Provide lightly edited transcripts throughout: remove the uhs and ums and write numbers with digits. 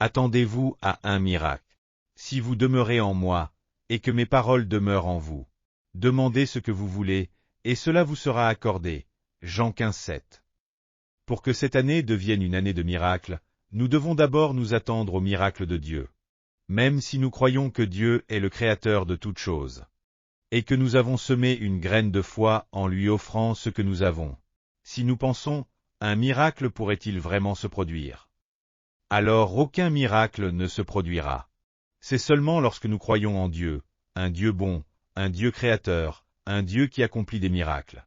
Attendez-vous à un miracle. Si vous demeurez en moi, et que mes paroles demeurent en vous, demandez ce que vous voulez, et cela vous sera accordé. Jean 15:7. Pour que cette année devienne une année de miracles, nous devons d'abord nous attendre au miracle de Dieu. Même si nous croyons que Dieu est le créateur de toutes choses, et que nous avons semé une graine de foi en lui offrant ce que nous avons, si nous pensons, un miracle pourrait-il vraiment se produire? Alors aucun miracle ne se produira. C'est seulement lorsque nous croyons en Dieu, un Dieu bon, un Dieu créateur, un Dieu qui accomplit des miracles,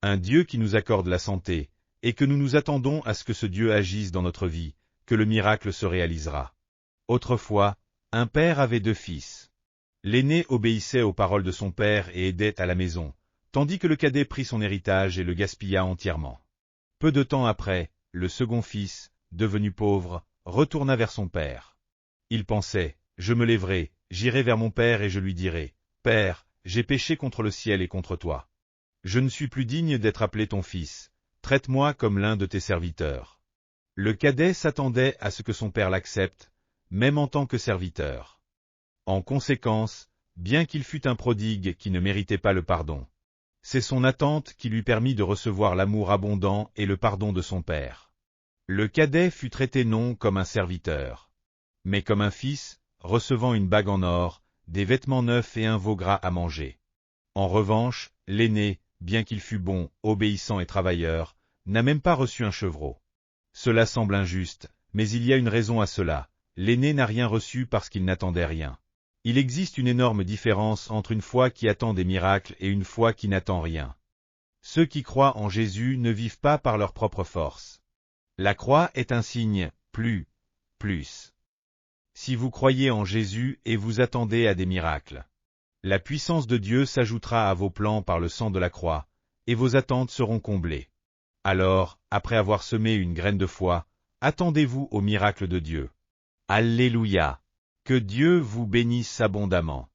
un Dieu qui nous accorde la santé, et que nous nous attendons à ce que ce Dieu agisse dans notre vie, que le miracle se réalisera. Autrefois, un père avait 2 fils. L'aîné obéissait aux paroles de son père et aidait à la maison, tandis que le cadet prit son héritage et le gaspilla entièrement. Peu de temps après, le second fils, devenu pauvre, retourna vers son père. Il pensait, « Je me lèverai, j'irai vers mon père et je lui dirai, « Père, j'ai péché contre le ciel et contre toi. Je ne suis plus digne d'être appelé ton fils, traite-moi comme l'un de tes serviteurs. » Le cadet s'attendait à ce que son père l'accepte, même en tant que serviteur. En conséquence, bien qu'il fût un prodigue qui ne méritait pas le pardon, c'est son attente qui lui permit de recevoir l'amour abondant et le pardon de son père. Le cadet fut traité non comme un serviteur, mais comme un fils, recevant une bague en or, des vêtements neufs et un veau gras à manger. En revanche, l'aîné, bien qu'il fût bon, obéissant et travailleur, n'a même pas reçu un chevreau. Cela semble injuste, mais il y a une raison à cela. L'aîné n'a rien reçu parce qu'il n'attendait rien. Il existe une énorme différence entre une foi qui attend des miracles et une foi qui n'attend rien. Ceux qui croient en Jésus ne vivent pas par leur propre force. La croix est un signe, plus. Si vous croyez en Jésus et vous attendez à des miracles, la puissance de Dieu s'ajoutera à vos plans par le sang de la croix, et vos attentes seront comblées. Alors, après avoir semé une graine de foi, attendez-vous au miracle de Dieu. Alléluia! Que Dieu vous bénisse abondamment.